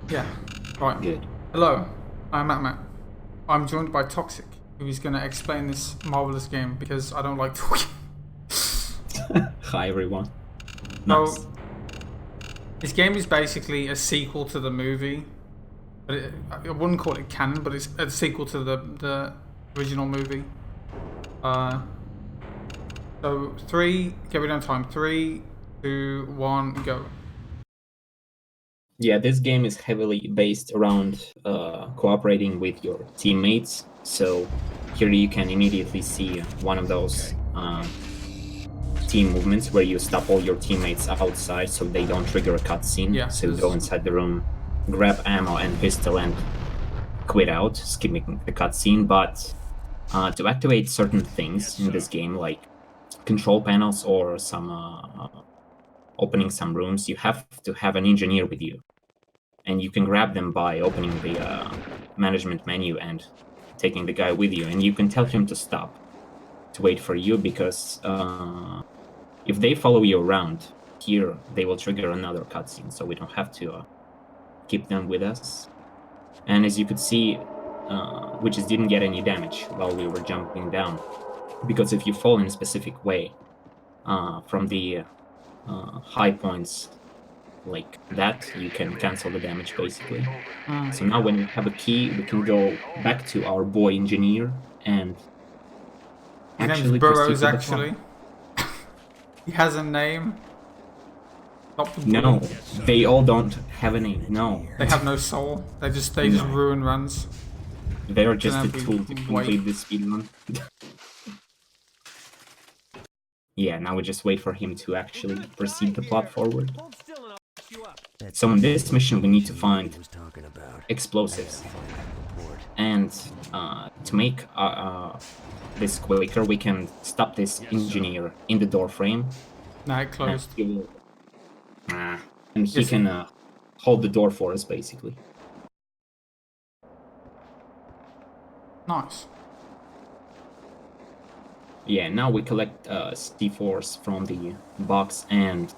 Yeah. Right. Good. Hello, I'm Mattmatt. I'm joined by Toxic, who is going to explain this marvelous game because I don't like talking. Hi everyone. Nice. So, this game is basically a sequel to the movie. But I wouldn't call it canon, but it's a sequel to the original movie. Uh, so, get rid of time. 3, 2, 1, go. Yeah, this game is heavily based around cooperating with your teammates. So here you can immediately see one of those team movements where you stop all your teammates outside so they don't trigger a cutscene. Yeah, So you go inside the room, grab ammo and pistol and quit out, skipping the cutscene. But to activate certain things in this game, like control panels or some opening some rooms, you have to have an engineer with you. And you can grab them by opening the management menu and taking the guy with you. And you can tell him to stop, to wait for you, because if they follow you around here, they will trigger another cutscene, so we don't have to keep them with us. And as you could see, we just didn't get any damage while we were jumping down, because if you fall in a specific way from the high points like that, you can cancel the damage basically. So now when we have a key, we can go back to our boy engineer and His name's actually proceed Burrows, with the plot. actually. He has a name. Not the No, bully. they all don't have a name. No, They have no soul. They just No. ruin runs. They're just a Then tool to complete the speedrun. Yeah, now we just wait for him to actually proceed the plot forward. So in this mission we need to find explosives. And to make this quicker, we can stop this engineer in the door frame. Nah, it closed. And he can hold the door for us, basically. Nice. Yeah, now we collect C4s from the box and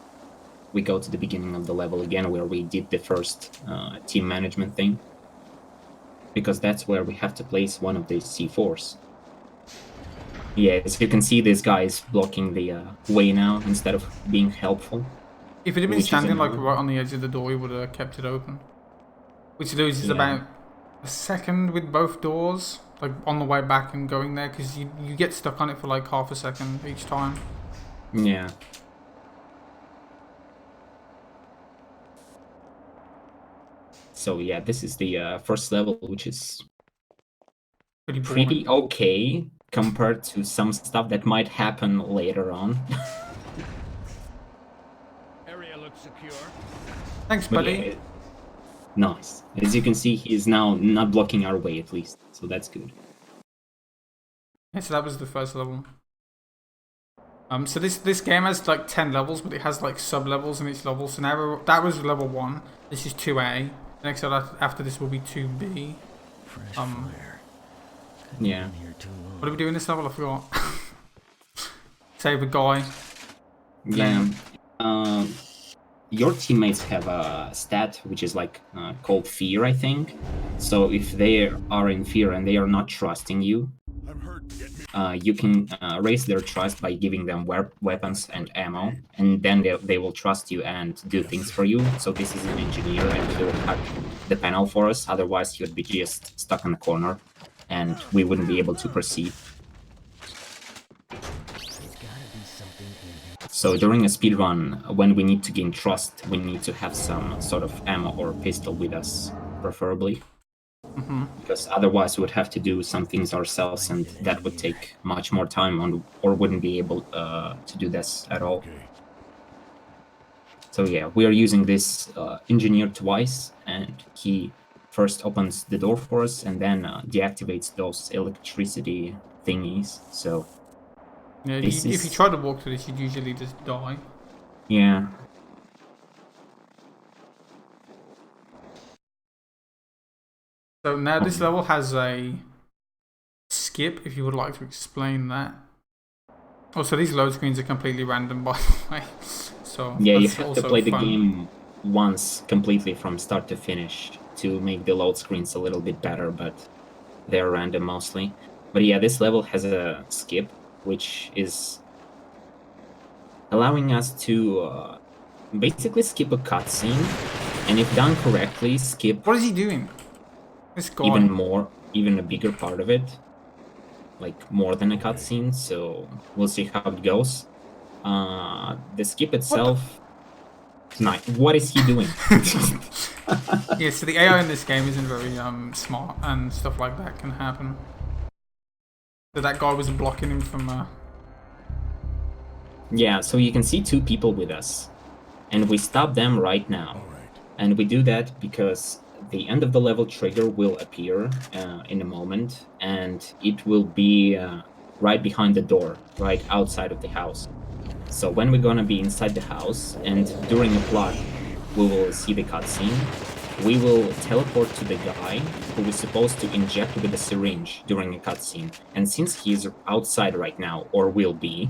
we go to the beginning of the level again where we did the first team management thing. Because that's where we have to place one of the C4s. Yeah, as you can see, this guy is blocking the way now instead of being helpful. If it had been standing like right on the edge of the door, he would have kept it open. Which loses about a second with both doors, like on the way back and going there, because you get stuck on it for like half a second each time. Yeah. So yeah, this is the first level, which is pretty okay compared to some stuff that might happen later on. Area looks secure. Thanks, buddy. Yeah, nice. As you can see, he is now not blocking our way, at least, so that's good. Yeah, so that was the first level. So this game has like 10 levels, but it has like sub levels in each level. So now that was level 1. This is 2A. The next level after this will be 2B. Yeah. What do we do in this level? I forgot. Save a guy. Yeah. Your teammates have a stat which is like called fear, I think. So if they are in fear and they are not trusting you, you can raise their trust by giving them weapons and ammo, and then they will trust you and do things for you. So this is an engineer and he will hack the panel for us, otherwise he would be just stuck in the corner and we wouldn't be able to proceed. So during a speedrun, when we need to gain trust, we need to have some sort of ammo or pistol with us, preferably. Because otherwise we would have to do some things ourselves and that would take much more time or wouldn't be able to do this at all. So yeah, we are using this engineer twice, and he first opens the door for us and then deactivates those electricity thingies. So yeah, if you try to walk through this, you'd usually just die. Yeah. So now this level has a skip, if you would like to explain that. Also, these load screens are completely random, by the way. So yeah, you have to play the game once completely from start to finish to make the load screens a little bit better, but they're random mostly. But yeah, this level has a skip, which is allowing us to basically skip a cutscene, and if done correctly, skip What is he doing? This guy. even a bigger part of it, like more than a cutscene. So we'll see how it goes. The skip itself, nice. What is he doing? Yeah, so the AI in this game isn't very smart, and stuff like that can happen. So that guy was blocking him from. Yeah, so you can see two people with us, and we stop them right now. And we do that because the end of the level trigger will appear in a moment, and it will be right behind the door, right outside of the house. So when we're gonna be inside the house, and during a plot, we will see the cutscene, we will teleport to the guy who is supposed to inject with a syringe during a cutscene. And since he's outside right now, or will be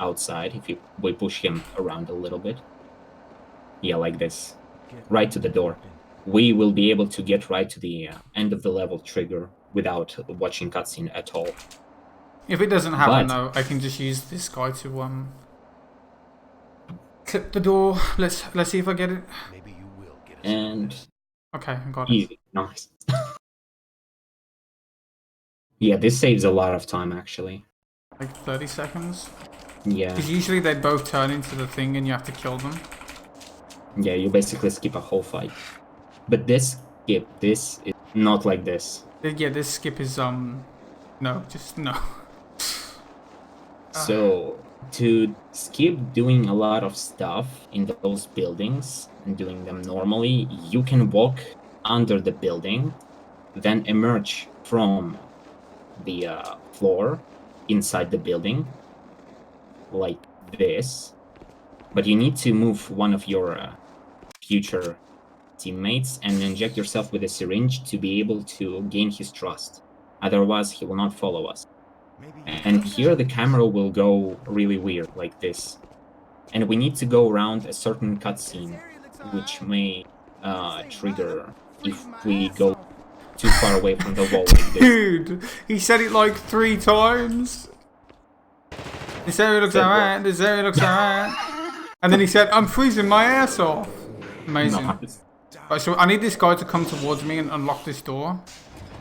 outside if we push him around a little bit, yeah, like this, right to the door, we will be able to get right to the end of the level trigger without watching cutscene at all. If it doesn't happen though, I can just use this guy to clip the door. Let's see if I get it. Maybe you will get us. And okay, I got it. easy, nice. Yeah, this saves a lot of time actually. Like 30 seconds. Yeah. Because usually they both turn into the thing and you have to kill them. Yeah, you basically skip a whole fight. But this skip, this is not like this. Yeah, this skip is no, just no. So to skip doing a lot of stuff in those buildings and doing them normally, you can walk under the building, then emerge from the floor inside the building, like this. But you need to move one of your future teammates and inject yourself with a syringe to be able to gain his trust. Otherwise, he will not follow us. And here the camera will go really weird, like this. And we need to go around a certain cutscene, which may trigger if we go too far away from the wall like this. Dude, he said it like 3 times. This area looks alright, this area looks alright. And then he said, I'm freezing my ass off. Amazing. Nice. Right, so I need this guy to come towards me and unlock this door.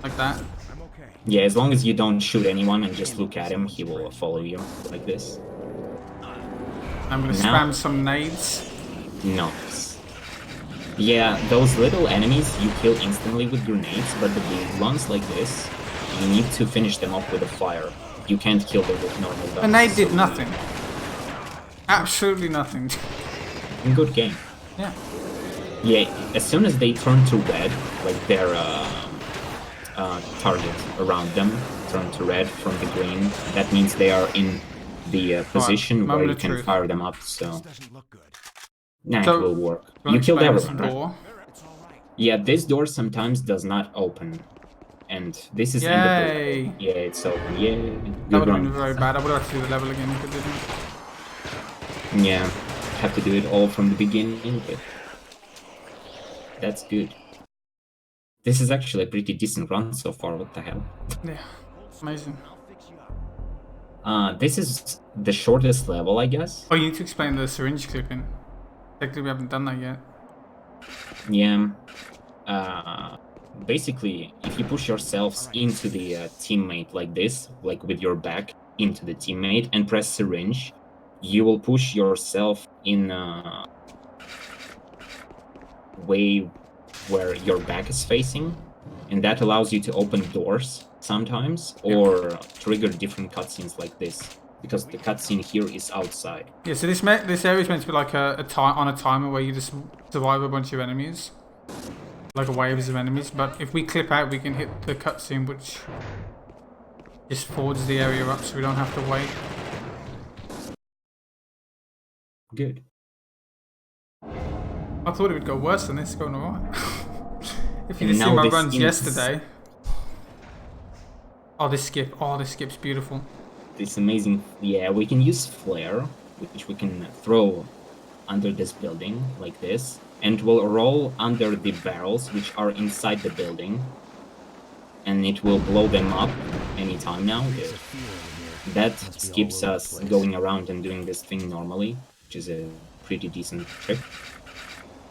Like that. Yeah, as long as you don't shoot anyone and just look at him, he will follow you, like this. I'm gonna spam some nades. Nice. Yeah, those little enemies you kill instantly with grenades, but the big ones like this, you need to finish them off with a fire. You can't kill them with normal guns. The nade did nothing. Absolutely nothing. Good game. Yeah. Yeah, as soon as they turn to red, like their target around them turn to red from the green, that means they are in the position where you can fire them up, so... Nah, it will work. You killed everyone, right? Yeah, this door sometimes does not open. And this is Yay! end of the... Yeah, it's open. Yeah, That would good have run. been very bad. I would have to do the level again if it didn't. Yeah, have to do it all from the beginning, but... That's good. This is actually a pretty decent run so far, what the hell. Yeah, amazing. This is the shortest level, I guess. Oh, you need to explain the syringe clipping. Technically, we haven't done that yet. Yeah. Basically, if you push yourselves into the teammate like this, like with your back into the teammate, and press syringe, you will push yourself in a way where your back is facing, and that allows you to open doors sometimes, or trigger different cutscenes like this, because the cutscene here is outside. Yeah, so this area is meant to be like a timer where you just survive a bunch of enemies, like a waves of enemies. But if we clip out, we can hit the cutscene, which just forwards the area up, so we don't have to wait. Good. I thought it would go worse than this. It's going alright. If you just see my runs yesterday. Oh, this skip. Oh, this skip's beautiful. This amazing. Yeah, we can use flare, which we can throw under this building like this, and will roll under the barrels, which are inside the building. And it will blow them up anytime now. That skips us going around and doing this thing normally, which is a pretty decent trick.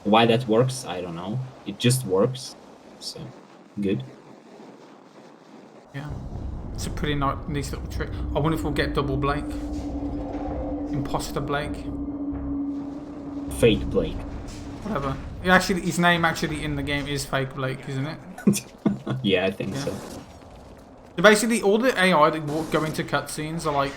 Why that works, I don't know. It just works. So, good. Yeah. It's a pretty nice little trick. I wonder if we'll get double Blake. Imposter Blake. Fake Blake. Whatever. His name actually in the game is Fake Blake, isn't it? Yeah, I think so. So basically, all the AI that go into cutscenes are like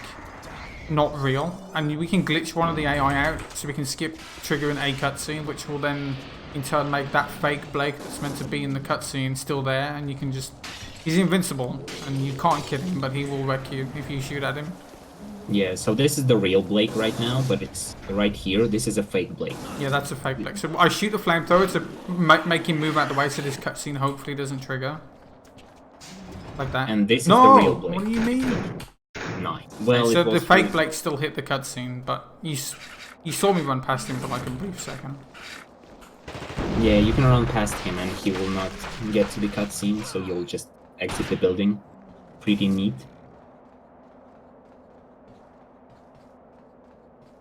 not real, and we can glitch one of the AI out so we can skip triggering a cutscene, which will then in turn make that fake Blake that's meant to be in the cutscene still there, and you can just—he's invincible, and you can't kill him, but he will wreck you if you shoot at him. Yeah, so this is the real Blake right now, but it's right here. This is a fake Blake. Yeah, that's a fake Blake. So I shoot the flamethrower to make him move out the way so this cutscene hopefully doesn't trigger. Like that. And this is the real Blake. What do you mean? Nice. Well, so the fake Blake still hit the cutscene, but you saw me run past him for like a brief second. Yeah, you can run past him and he will not get to the cutscene, so you'll just exit the building. Pretty neat.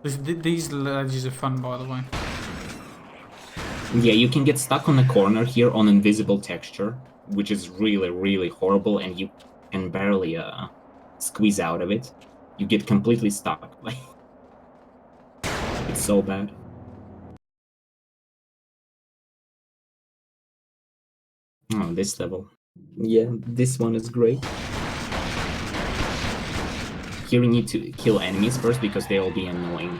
These ledges are fun, by the way. Yeah, you can get stuck on a corner here on invisible texture, which is really, really horrible, and you can barely squeeze out of it. You get completely stuck. Like, it's so bad. Oh, this level. Yeah, this one is great. Here you need to kill enemies first because they'll be annoying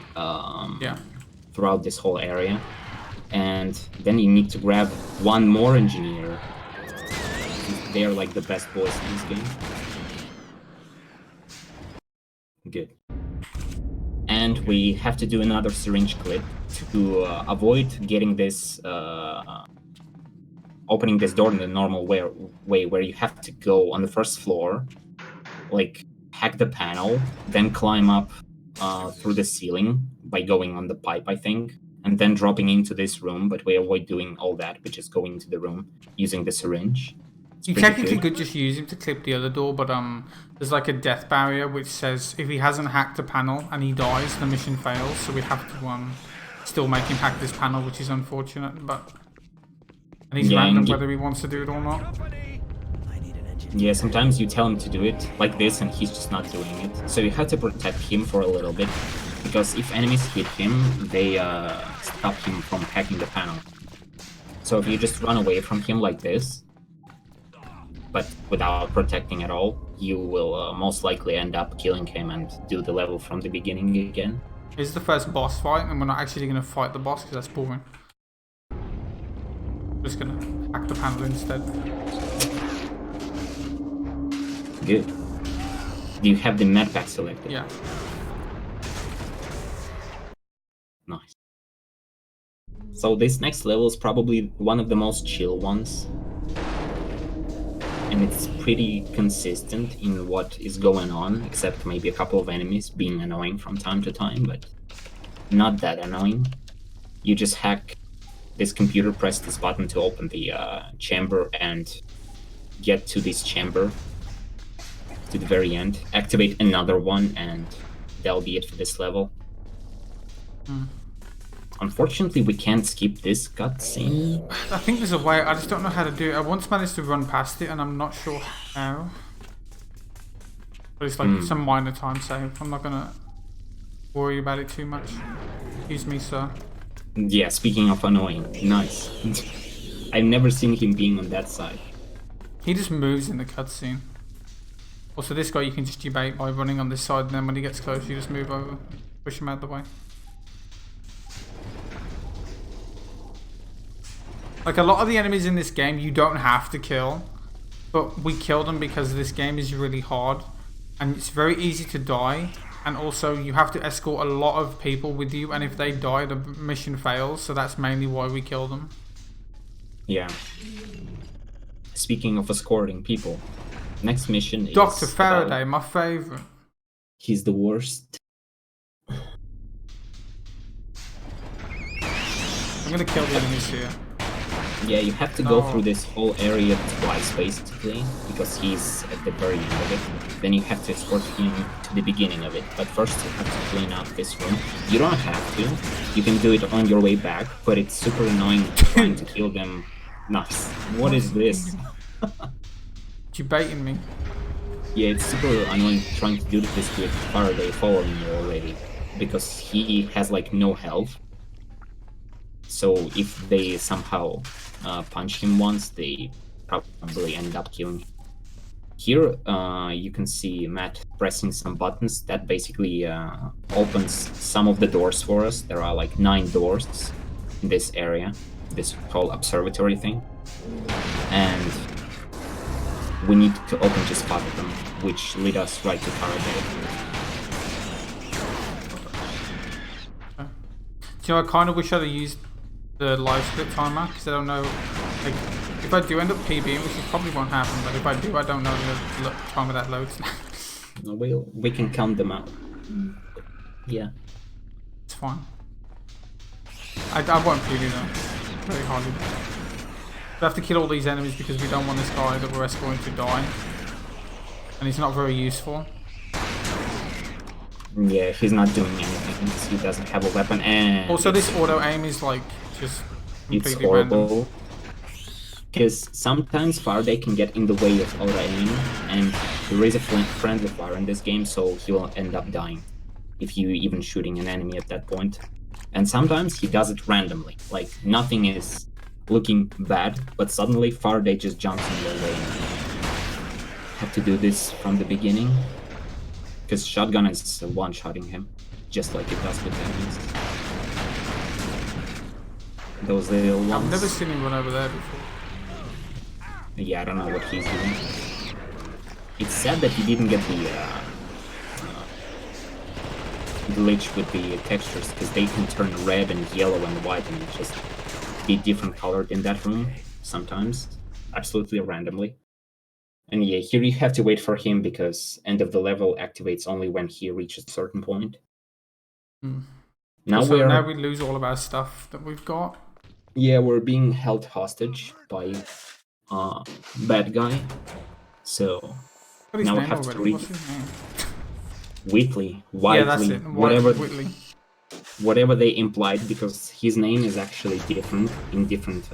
throughout this whole area. And then you need to grab one more engineer. They are like the best boys in this game. Good. And we have to do another syringe clip to avoid getting this, opening this door in the normal way where you have to go on the first floor, like hack the panel, then climb up through the ceiling by going on the pipe, I think, and then dropping into this room, but we avoid doing all that, we just go into the room using the syringe. You technically could just use him to clip the other door, but there's like a death barrier which says if he hasn't hacked a panel and he dies, the mission fails, so we have to still make him hack this panel, which is unfortunate, but and he's random whether he wants to do it or not. Yeah, sometimes you tell him to do it like this and he's just not doing it. So you have to protect him for a little bit, because if enemies hit him, they stop him from hacking the panel. So if you just run away from him like this, but without protecting at all, you will most likely end up killing him and do the level from the beginning again. This is the first boss fight, and we're not actually going to fight the boss because that's boring. We're just going to hack the panel instead. Good. Do you have the med pack selected? Yeah. Nice. So this next level is probably one of the most chill ones. And it's pretty consistent in what is going on, except maybe a couple of enemies being annoying from time to time, but not that annoying. You just hack this computer, press this button to open the chamber and get to this chamber to the very end, activate another one, and that'll be it for this level. Unfortunately, we can't skip this cutscene. I think there's a way, I just don't know how to do it. I once managed to run past it and I'm not sure how. But it's like some minor time save. I'm not gonna worry about it too much. Excuse me, sir. Yeah, speaking of annoying, nice. I've never seen him being on that side. He just moves in the cutscene. Also, this guy you can just debate by running on this side, and then when he gets close, you just move over, push him out the way. Like a lot of the enemies in this game, you don't have to kill, but we kill them because this game is really hard, and it's very easy to die. And also, you have to escort a lot of people with you, and if they die, the mission fails. So that's mainly why we kill them. Yeah. Speaking of escorting people, next mission is Dr. Faraday, my favorite. He's the worst. I'm gonna kill the enemies here. Yeah, you have to go through this whole area twice, basically, because he's at the very end of it. Then you have to escort him to the beginning of it. But first you have to clean up this room. You don't have to. You can do it on your way back, but it's super annoying trying to kill them. Nice. What is this? You baiting me? Yeah, it's super annoying trying to do this with Faraday following you already, because he has like no health. So if they somehow punch him once, they probably end up killing him. Here you can see Matt pressing some buttons that basically opens some of the doors for us. There are like 9 doors in this area, this whole observatory thing. And we need to open just 5 of them, which lead us right to Faraday. Do you know, I kind of wish I'd have used the live split timer, because I don't know, like, if I do end up PBing, which probably won't happen, but if I do, I don't know the timer that loads. No, we can count them out. Yeah. It's fine. I won't PB though. Very hardly. We have to kill all these enemies because we don't want this guy that we're escorting to die. And he's not very useful. Yeah, he's not doing anything. He doesn't have a weapon, and also this auto aim is like just it's completely horrible. Because sometimes Faraday can get in the way of auto aim, and there is a friendly fire in this game, so he will end up dying if you even shooting an enemy at that point. And sometimes he does it randomly, like nothing is looking bad, but suddenly Faraday just jumps in your way. Have to do this from the beginning. Because shotgun is one-shotting him, just like it does with enemies. Those little ones. I've never seen him run over there before. Yeah, I don't know what he's doing. It's sad that he didn't get the glitch with the textures, because they can turn red and yellow and white and just be different colored in that room sometimes, absolutely randomly. And yeah, here you have to wait for him because end of the level activates only when he reaches a certain point. Now we lose all of our stuff that we've got. Yeah, we're being held hostage by bad guy. So now we have to read Whitley, yeah, that's it. Whitley. Whatever they implied, because his name is actually different in different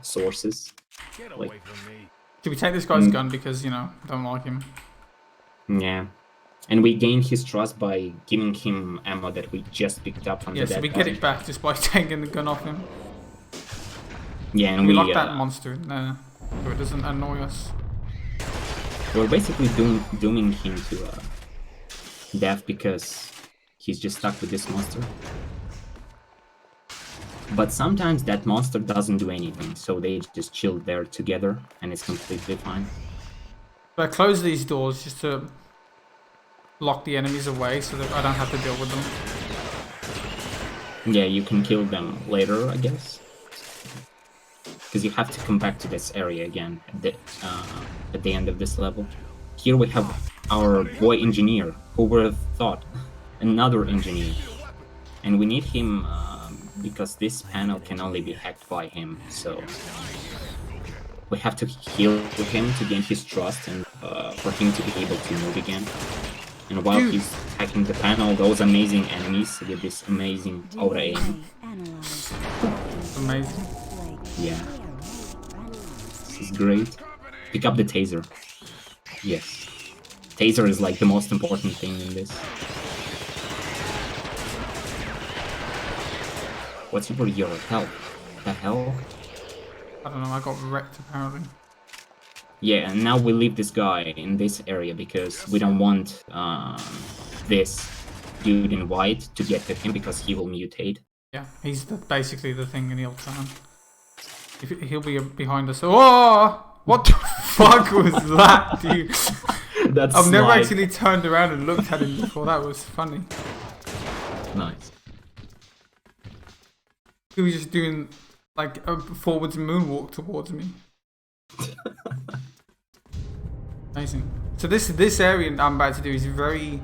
sources. Get away from me. Should we take this guy's gun because, you know, don't like him? Yeah. And we gain his trust by giving him ammo that we just picked up from the dead guy. Yeah, so we get it back just by taking the gun off him. Yeah, and we lock that monster in there so it doesn't annoy us. We're basically dooming him to death because he's just stuck with this monster. But sometimes that monster doesn't do anything, so they just chill there together, and it's completely fine. But I close these doors just to lock the enemies away, so that I don't have to deal with them. Yeah, you can kill them later, I guess. Because you have to come back to this area again at the end of this level. Here we have our boy engineer, who would have thought, another engineer. And we need him because this panel can only be hacked by him, so we have to heal him to gain his trust and for him to be able to move again. And while he's hacking the panel, those amazing enemies with this amazing auto aim. Amazing. Yeah. This is great. Pick up the taser. Yes. Taser is like the most important thing in this. What's your health? The hell? I don't know, I got wrecked apparently. Yeah, and now we leave this guy in this area because we don't want this dude in white to get to him because he will mutate. Yeah, he's basically the thing, and he'll turn. He'll be behind us. Oh! What the fuck was that, dude? I've never actually turned around and looked at him before. That was funny. Nice. He was just doing like a forwards moonwalk towards me. Amazing. So this area I'm about to do is very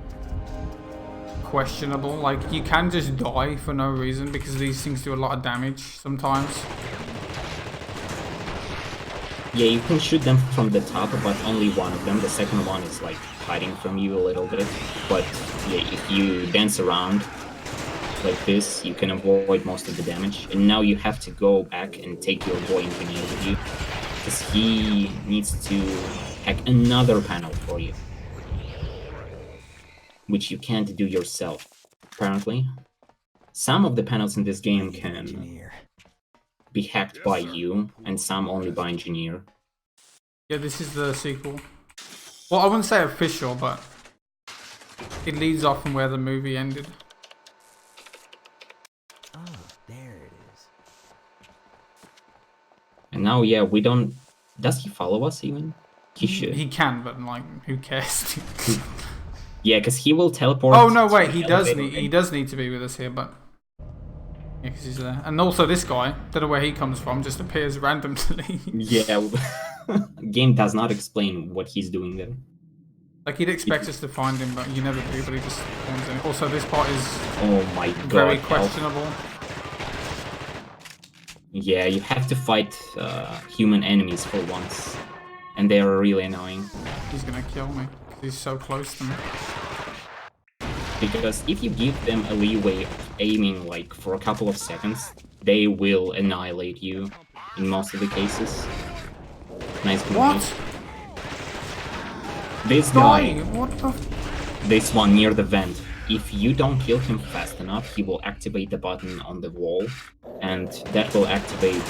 questionable. Like, you can just die for no reason because these things do a lot of damage sometimes. Yeah, you can shoot them from the top, but only one of them. The second one is like hiding from you a little bit. But yeah, if you dance around like this, you can avoid most of the damage. And now you have to go back and take your boy engineer with you, because he needs to hack another panel for you, which you can't do yourself, apparently. Some of the panels in this game can be hacked by you, and some only by engineer. Yeah, this is the sequel. Well, I wouldn't say official, but it leads off from where the movie ended. Oh, there it is. And now, yeah, we don't... Does he follow us even? He should. He can, but like, who cares? Yeah, because he will teleport. Oh no, wait, he does need to be with us here, but yeah, because he's there. And also this guy, don't know where he comes from, just appears randomly. Yeah, game does not explain what he's doing there. Like, he'd expect us to find him, but you never do, but he just spawns in. Also, this part is Oh my god. very questionable. Yeah, you have to fight human enemies for once. And they are really annoying. He's gonna kill me, because he's so close to me. Because if you give them a leeway of aiming like for a couple of seconds, they will annihilate you in most of the cases. Nice movie. What? This guy, What the? this one near the vent, if you don't kill him fast enough, he will activate the button on the wall, and that will activate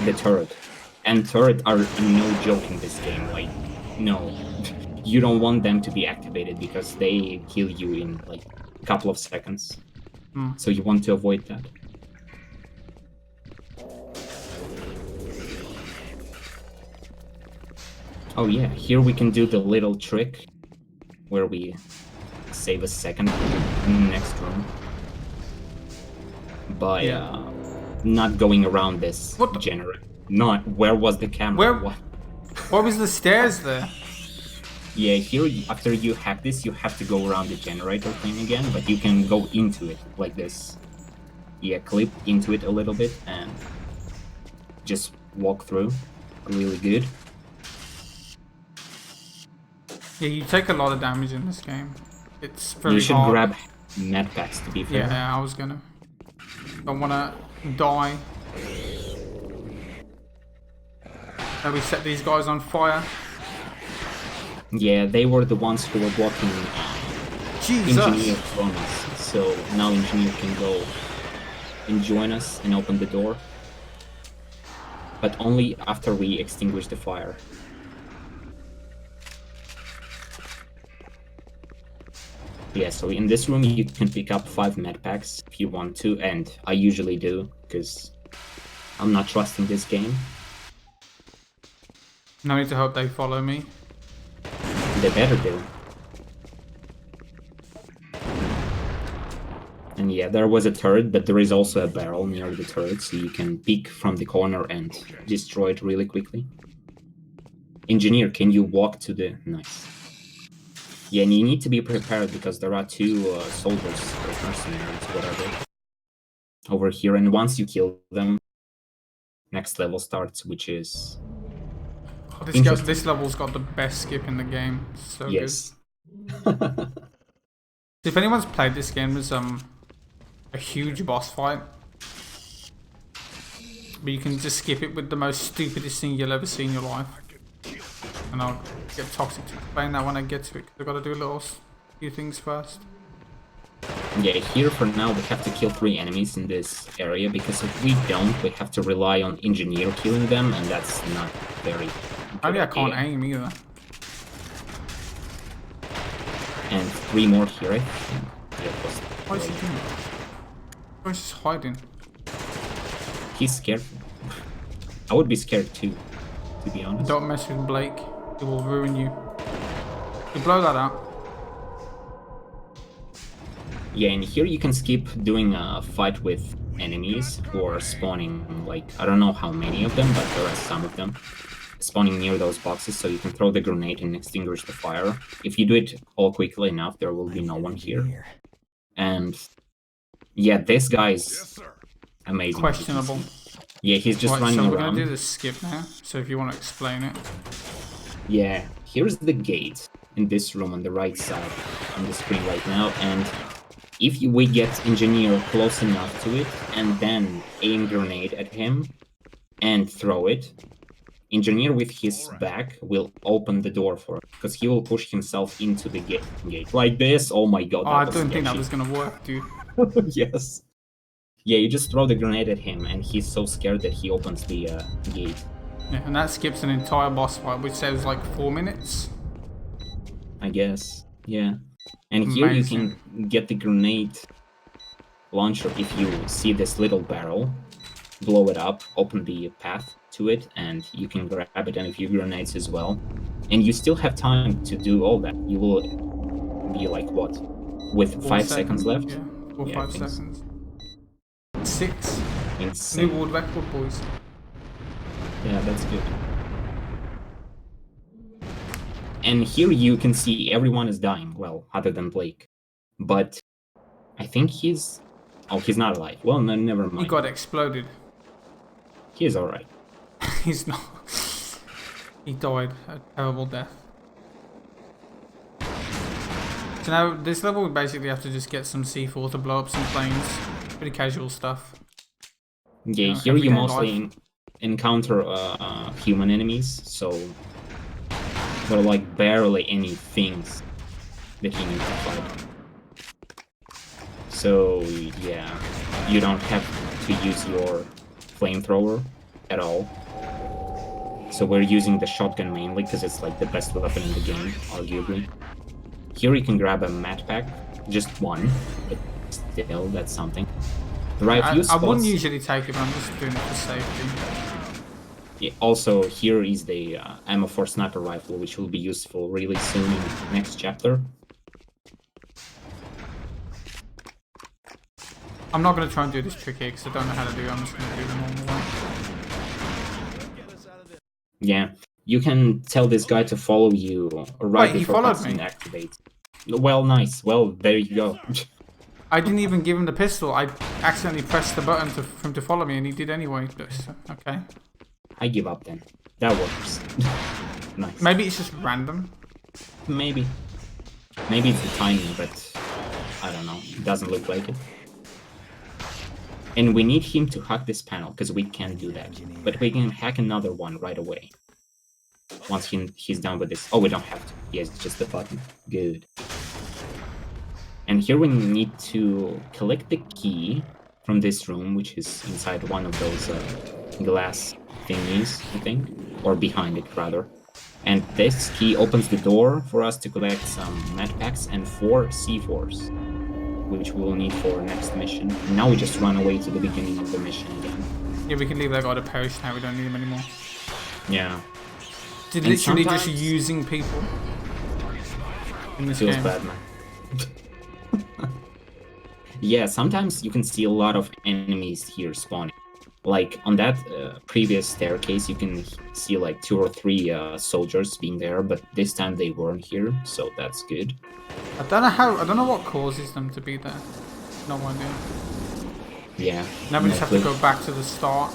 the turret. And turrets are no joke in this game, like, no. You don't want them to be activated because they kill you in like a couple of seconds. So you want to avoid that. Oh yeah, here we can do the little trick where we save a second in the next room by not going around this generator. Not where was the camera? What was the stairs there? Yeah, here after you hack this, you have to go around the generator thing again, but you can go into it like this. Yeah, clip into it a little bit and just walk through. Really good. Yeah, you take a lot of damage in this game. It's very hard. You should grab med packs to be fair. Yeah, I was gonna. Don't wanna die. Now we set these guys on fire. Yeah, they were the ones who were blocking Engineer from us. So now Engineer can go and join us and open the door. But only after we extinguish the fire. Yeah, so in this room you can pick up 5 med packs if you want to, and I usually do, because I'm not trusting this game. No need to hope they follow me. They better do. And yeah, there was a turret, but there is also a barrel near the turret, so you can peek from the corner and destroy it really quickly. Engineer, can you walk to the... Nice. Yeah, and you need to be prepared because there are 2 soldiers or mercenaries, whatever, over here. And once you kill them, next level starts, which is... This level's got the best skip in the game. So yes. Good. If anyone's played this game, there's a huge boss fight. But you can just skip it with the most stupidest thing you'll ever see in your life. And I'll get Toxic to explain that when I get to it, because I've got to do a few things first. Yeah, here for now we have to kill 3 enemies in this area, because if we don't, we have to rely on Engineer killing them, and that's not very good. Maybe I can't aim either. And 3 more here, I think. Yeah, Why is he doing that? Why is he just hiding? He's scared. I would be scared too, to be honest. Don't mess with Blake. It will ruin you. You blow that out. Yeah, and here you can skip doing a fight with enemies who are spawning, like, I don't know how many of them, but there are some of them. spawning near those boxes, so you can throw the grenade and extinguish the fire. If you do it all quickly enough, there will be no one here. And yeah, this guy's amazing. Questionable. Yeah, he's just Right, running so we're around. gonna do the skip now. So if you want to explain it. Yeah, here's the gate in this room on the right side on the screen right now, and if we get engineer close enough to it and then aim grenade at him and throw it, engineer with his back will open the door for it, because he will push himself into the gate like this. Oh my god, Oh, that I was don't think that sketchy. was gonna work, dude. Yes. Yeah, you just throw the grenade at him, and he's so scared that he opens the gate. Yeah, and that skips an entire boss fight, which saves like 4 minutes. I guess. Yeah. And here you Amazing. can get the grenade launcher if you see this little barrel, blow it up, open the path to it, and you can grab it and a few grenades as well. And you still have time to do all that. You will be like, what? With 4 5 seconds left? Yeah, 4 or Yeah, I 5 think so. seconds. 6. Insane. New world record, boys. Yeah, that's good. And here you can see everyone is dying, well, other than Blake. But I think he's... Oh, he's not alive. Well, no, never mind. He got exploded. He's alright. He's not. He died a terrible death. So now, this level we basically have to just get some C4 to blow up some planes. Pretty casual stuff. Yeah, You know, here you everyday mostly life. encounter human enemies, so there are like barely any things that you need to fight. So yeah, you don't have to use your flamethrower at all. So we're using the shotgun mainly because it's like the best weapon in the game, arguably. Here you can grab a Mattpack, just one, but still, that's something. There are a few I spots. wouldn't usually take it, but I'm just doing it for safety. Yeah, also, here is the ammo for sniper rifle, which will be useful really soon in next chapter. I'm not going to try and do this trick here because I don't know how to do it. I'm just going to do the normal way. Yeah, you can tell this guy to follow you right Wait, he before followed cutscene me? activates. Well, nice. Well, there you go. I didn't even give him the pistol. I accidentally pressed the button for him to follow me, and he did anyway. Okay. I give up then. That works. Nice. Maybe it's just random. Maybe. Maybe it's the timing, but I don't know. It doesn't look like it. And we need him to hack this panel, because we can't do that. But we can hack another one right away. Once he's done with this. Oh, we don't have to. Yes, it's just the button. Good. And here we need to collect the key from this room, which is inside one of those glass thingies, I think. Or behind it, rather. And this key opens the door for us to collect some Mattpacks and 4 C4s, which we will need for next mission. And now we just run away to the beginning of the mission again. Yeah, we can leave that guy to perish now. We don't need him anymore. Yeah. Did And literally just sometimes- using people in this Feels game. bad, man. Yeah, sometimes you can see a lot of enemies here spawning. Like on that previous staircase, you can see like 2 or 3 soldiers being there, but this time they weren't here, so that's good. I don't know what causes them to be there. No idea. Yeah. Now we just have to clue. go back to the start.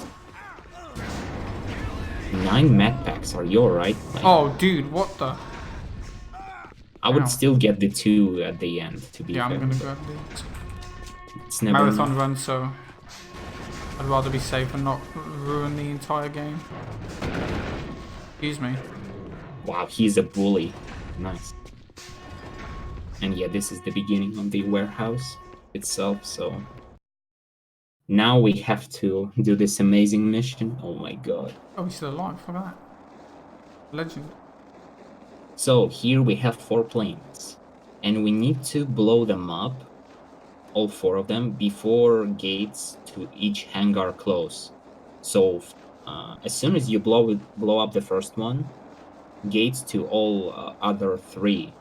9 Mattpacks, are you alright? Like, Oh, dude, what the? I would ow. still get the 2 at the end, to be Yeah, fair. I'm gonna grab the It's never marathon enough. run, so I'd rather be safe and not ruin the entire game. Excuse me. Wow, he's a bully. Nice. And yeah, this is the beginning of the warehouse itself, so... Now we have to do this amazing mission. Oh my god. Oh, he's still alive. Look at that. Legend. So here we have 4 planes. And we need to blow them up, all 4 of them, before gates to each hangar close. So as soon as you blow up the first one, gates to all other 3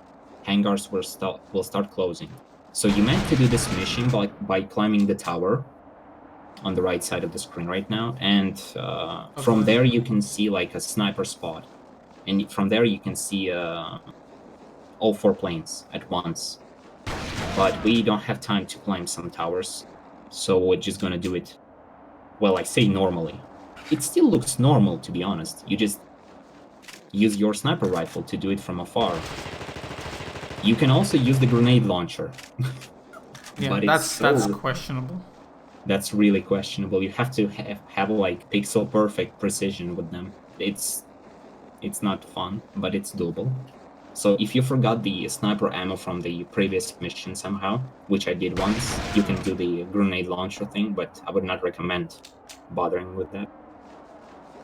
hangars will start closing. So you meant to do this mission by climbing the tower, on the right side of the screen right now, and from there you can see like a sniper spot, and from there you can see all 4 planes at once. But we don't have time to climb some towers, so we're just gonna do it, well, I say normally. It still looks normal, to be honest. You just use your sniper rifle to do it from afar. You can also use the grenade launcher. Yeah, but that's questionable. That's really questionable. You have to have like pixel perfect precision with them. It's not fun, but it's doable. So if you forgot the sniper ammo from the previous mission somehow, which I did once, you can do the grenade launcher thing, but I would not recommend bothering with that.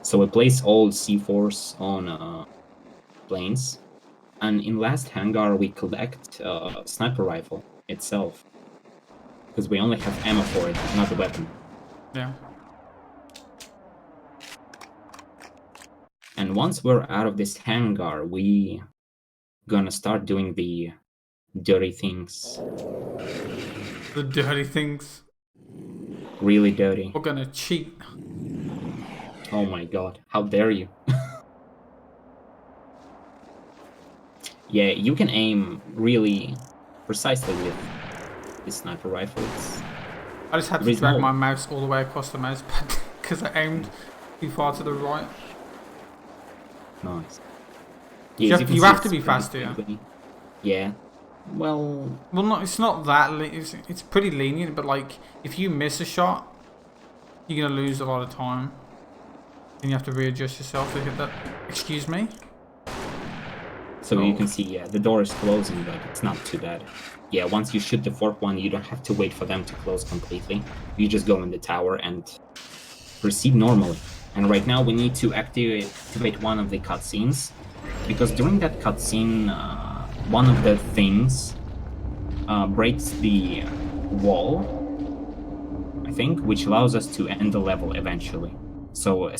So we place all C4s on planes, and in last hangar we collect sniper rifle itself, because we only have ammo for it, not the weapon. Yeah. And once we're out of this hangar, we gonna start doing the dirty things. The dirty things. Really dirty. We're gonna cheat. Oh my god, how dare you. Yeah, you can aim really precisely with this sniper rifle. I just had to drag my mouse all the way across the mouse pad because I aimed too far to the right. Nice. Yeah, you have to be faster, yeah. Yeah. Well, no, it's not that. It's pretty lenient, but like if you miss a shot, you're gonna lose a lot of time, and you have to readjust yourself to hit that. Excuse me. So you can see, yeah, the door is closing, but it's not too bad. Yeah, once you shoot the 4th one, you don't have to wait for them to close completely. You just go in the tower and proceed normally. And right now we need to activate one of the cutscenes, because during that cutscene, one of the things breaks the wall, I think, which allows us to end the level eventually. So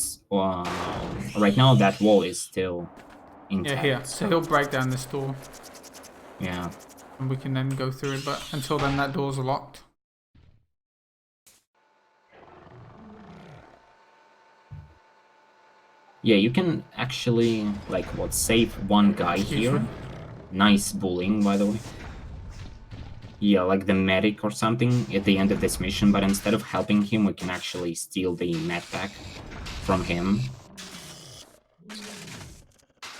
right now that wall is still intact. Yeah, here. So he'll break down this door. Yeah. And we can then go through it, but until then that door's locked. Yeah, you can actually, like, save one guy here. Nice bullying, by the way. Yeah, like the medic or something at the end of this mission, but instead of helping him, we can actually steal the med pack from him.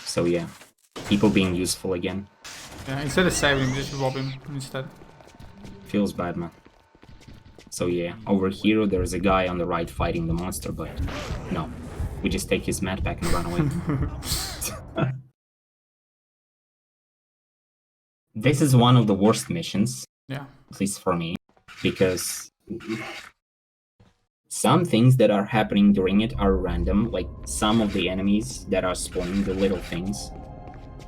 So yeah, people being useful again. Yeah, instead of saving him, just rob him instead. Feels bad, man. So yeah, over here there's a guy on the right fighting the monster, but no. We just take his med pack and run away. This is one of the worst missions. Yeah. At least for me. Because some things that are happening during it are random. Like some of the enemies that are spawning, the little things.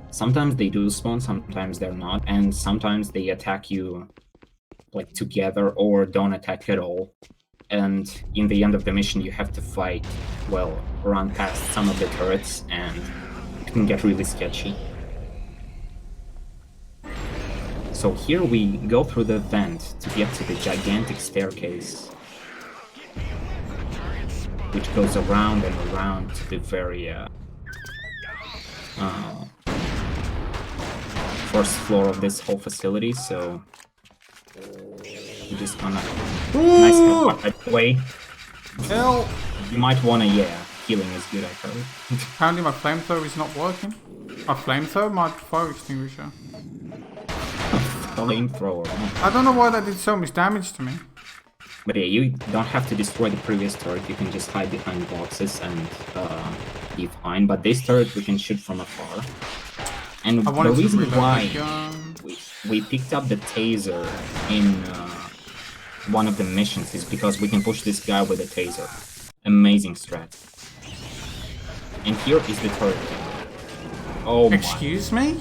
Sometimes they do spawn, sometimes they're not. And sometimes they attack you like together or don't attack at all. And in the end of the mission you have to fight, well, run past some of the turrets, and it can get really sketchy. So here we go through the vent to get to the gigantic staircase, which goes around and around to the very first floor of this whole facility, so you just gonna... Nice help, by the way. Hell! You might wanna, yeah, healing is good, I heard. Apparently my flamethrower is not working. My flamethrower? My fire extinguisher. Flamethrower. I don't know why that did so much damage to me. But yeah, you don't have to destroy the previous turret, you can just hide behind boxes and be fine. But this turret we can shoot from afar. And the reason why we picked up the taser in one of the missions is because we can push this guy with a taser. Amazing strat. And here is the turret. Oh my. Excuse me?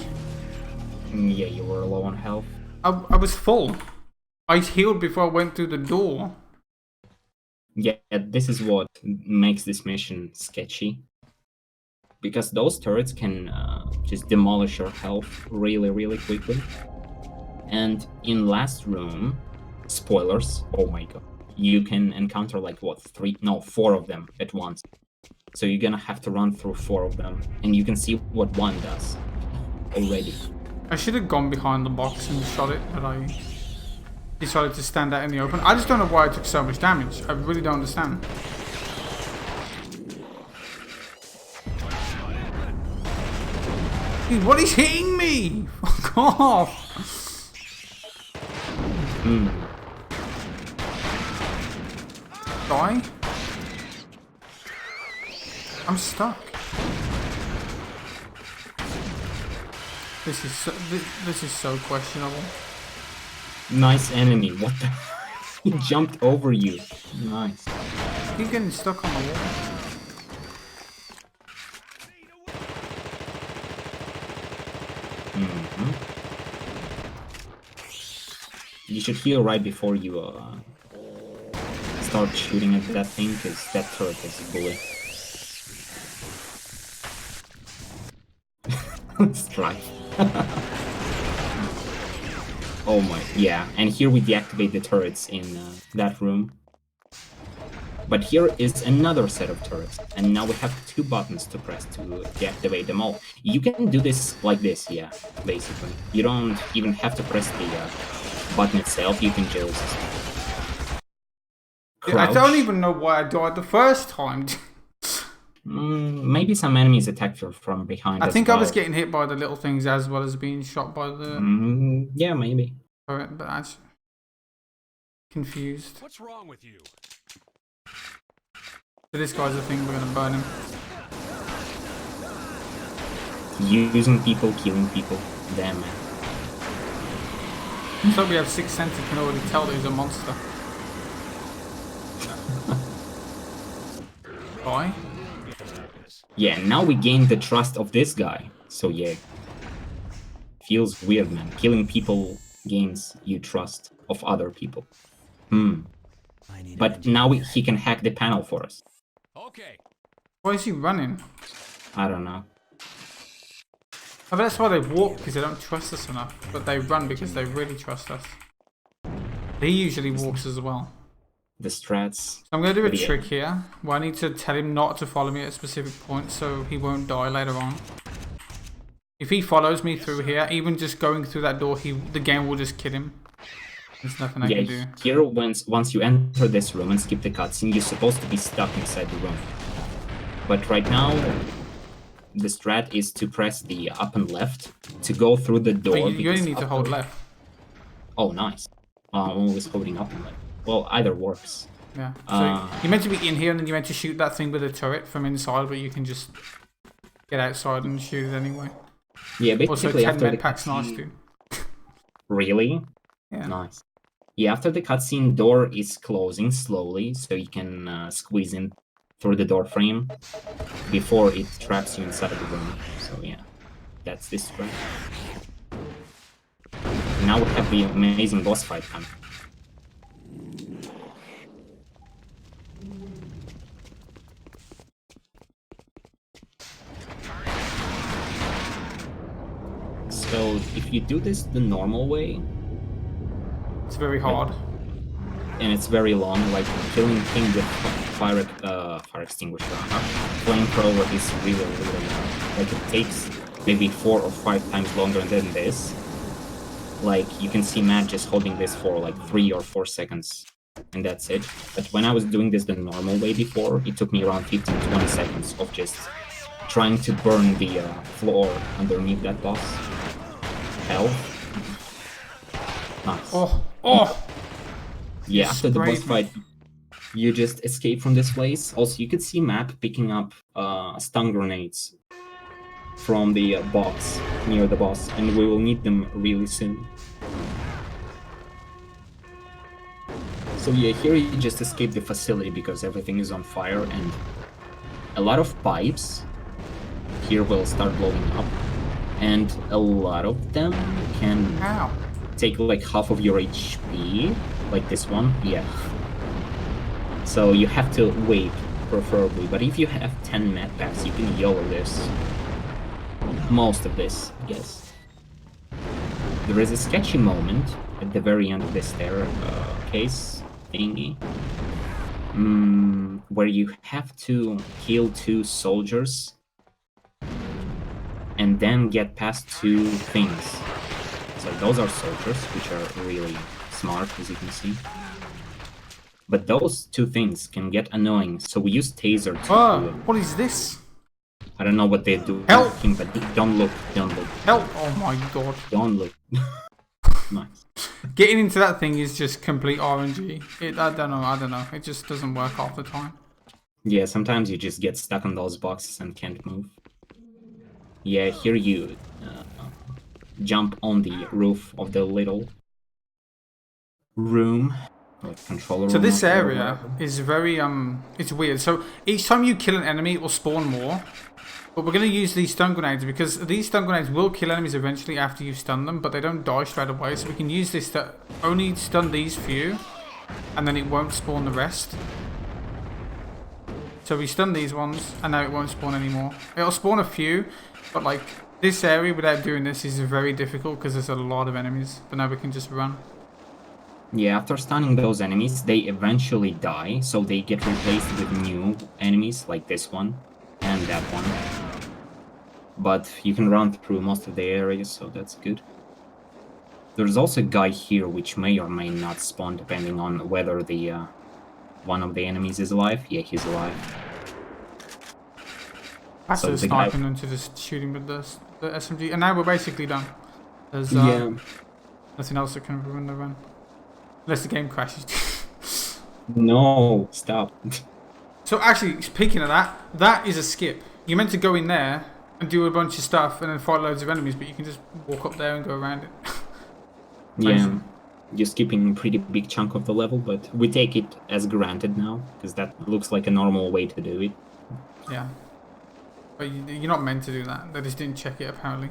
Yeah, you were low on health. I was full. I healed before I went through the door. Yeah, this is what makes this mission sketchy. Because those turrets can just demolish your health really, really quickly. And in last room, spoilers, oh my god. you can encounter like what, 4 of them at once. So you're gonna have to run through 4 of them, and you can see what one does already. I should have gone behind the box and shot it, but I decided to stand out in the open. I just don't know why I took so much damage. I really don't understand. Dude, what is hitting me? Fuck off! Die? I'm stuck. This is so questionable. Nice enemy. What the? He jumped over you. Nice. He's getting stuck on the wall. You should heal right before you start shooting at that thing, because that turret is a bully. Strike. Oh my, yeah. And here we deactivate the turrets in that room. But here is another set of turrets, and now we have 2 buttons to press to deactivate them all. You can do this like this, yeah, basically. You don't even have to press the button itself, you can just crouch. I don't even know why I died the first time. Maybe some enemies attacked you from behind. I think I was getting hit by the little things as well as being shot by the... yeah, maybe. But I'm confused. What's wrong with you? So this guy's the thing, we're gonna burn him. Using people, killing people. Damn, man. So we have 6th sense and can already tell that he's a monster. Bye. Yeah, now we gain the trust of this guy. So yeah. Feels weird, man. Killing people gains you trust of other people. But now he can hack the panel for us. Okay. Why is he running? I don't know. I bet that's why they walk, because they don't trust us enough. But they run because they really trust us. He usually walks as well. The strats. So I'm going to do a trick here, where I need to tell him not to follow me at a specific point so he won't die later on. If he follows me through here, even just going through that door, the game will just kill him. There's nothing I can do. Here, once you enter this room and skip the cutscene, you're supposed to be stuck inside the room. But right now, the strat is to press the up and left to go through the door. Oh, you only need to hold left. Oh, nice. I'm always holding up and left. Well, either works. Yeah. So you're meant to be in here, and then you're meant to shoot that thing with a turret from inside, but you can just get outside and shoot it anyway. Yeah, basically also, 10 after the packs nice cutscene. too. Really? Yeah. Nice. Yeah, after the cutscene, door is closing slowly, so you can squeeze in through the door frame before it traps you inside of the room. So yeah, that's this strat. Now we have the amazing boss fight coming. So if you do this the normal way, it's very hard. And it's very long, like killing him with fire extinguisher. Flamethrower is really long. Like it takes maybe 4 or 5 times longer than this. Like you can see Matt just holding this for like 3 or 4 seconds, and that's it. But when I was doing this the normal way before, it took me around 15-20 seconds of just trying to burn the floor underneath that boss. Hell. Nice. Oh! Yeah, after the boss fight, you just escape from this place. Also, you could see Matt picking up stun grenades from the box near the boss, and we will need them really soon. So yeah, here you just escape the facility because everything is on fire, and a lot of pipes here will start blowing up, and a lot of them can take like half of your HP, like this one, yeah. So you have to wait, preferably, but if you have 10 med packs, you can YOLO this. Most of this, I guess. There is a sketchy moment at the very end of this staircase thingy, where you have to kill 2 soldiers and then get past 2 things. So those are soldiers, which are really smart, as you can see. But those 2 things can get annoying, so we use taser to do it. What is this? I don't know what they do, Help! but don't look, don't look. Help! Oh my god. Don't look. Nice. Getting into that thing is just complete RNG. I don't know. It just doesn't work half the time. Yeah, sometimes you just get stuck on those boxes and can't move. Yeah, here you jump on the roof of the little room. Like controller So room this or area whatever. is very, it's weird. So each time you kill an enemy, it will spawn more. But we're going to use these stun grenades because these stun grenades will kill enemies eventually after you've stunned them, but they don't die straight away. So we can use this to only stun these few, and then it won't spawn the rest. So we stun these ones, and now it won't spawn anymore. It'll spawn a few, but like this area without doing this is very difficult because there's a lot of enemies. But now we can just run. Yeah, after stunning those enemies, they eventually die, so they get replaced with new enemies, like this one, and that one. But you can run through most of the areas, so that's good. There's also a guy here which may or may not spawn, depending on whether the one of the enemies is alive. Yeah, he's alive. That's So so the guy- sniping into just shooting with the SMG. And now we're basically done. There's Yeah. nothing else that can ruin the run. Unless the game crashes. No, stop. So actually, speaking of that, that is a skip. You're meant to go in there and do a bunch of stuff and then fight loads of enemies, but you can just walk up there and go around it. Yeah, you're skipping a pretty big chunk of the level, but we take it as granted now, because that looks like a normal way to do it. Yeah. But you're not meant to do that. They just didn't check it, apparently.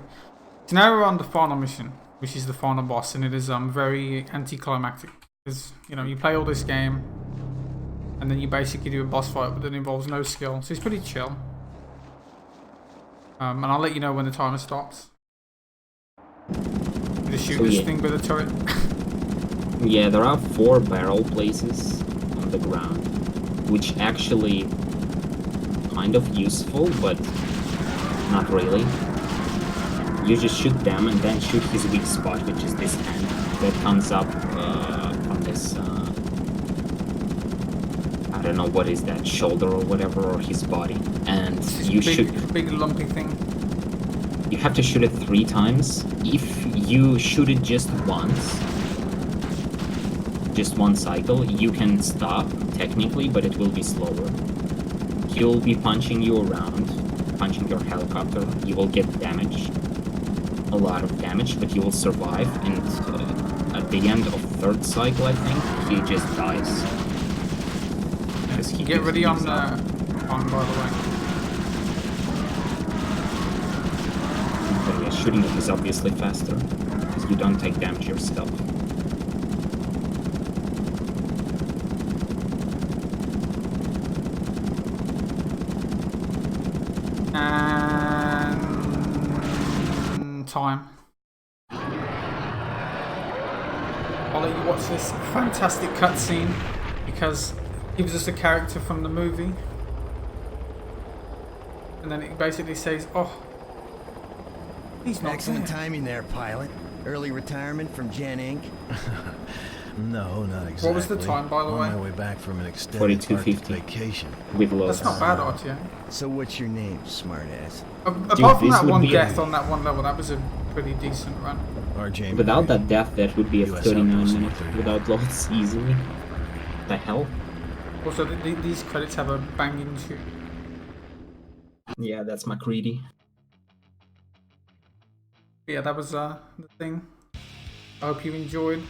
So now we're on the final mission, which is the final boss, and it is very anticlimactic. Because, you know, you play all this game, and then you basically do a boss fight, but it involves no skill. So it's pretty chill. And I'll let you know when the timer stops. Just shoot So, this yeah. thing with a turret. Yeah, there are 4 barrel places on the ground, which actually kind of useful, but not really. You just shoot them and then shoot his weak spot, which is this hand that comes up from this, I don't know what is that, shoulder or whatever, or his body. And This you big lumpy thing. You have to shoot it 3 times. If you shoot it just once, just one cycle, you can stop, technically, but it will be slower. He'll be punching you around, punching your helicopter. You will get damage, a lot of damage, but you will survive. And at the end of 3rd cycle, I think, he just dies. Because he Get gives- ready on gives the up. on, by the way. But yeah, shooting it is obviously faster, because you don't take damage yourself. And time. I'll let you watch this fantastic cutscene because it gives us a character from the movie, and then it basically says, "Oh, he's not Excellent there." timing there, pilot. Early retirement from Gen Inc. No, not exactly. What was the time, by the way? On my way back from an extended 42.50. Arctic vacation. With loads. That's not bad, RTA. So what's your name, smartass? Apart from this that would one be a- death on that one level, that was a pretty decent run. RJ. Without that death, that would be a US 39 Outpost minute 131. without loads easily. The hell? Also, these credits have a banging tune. Yeah, that's McCready. Yeah, that was the thing. I hope you enjoyed.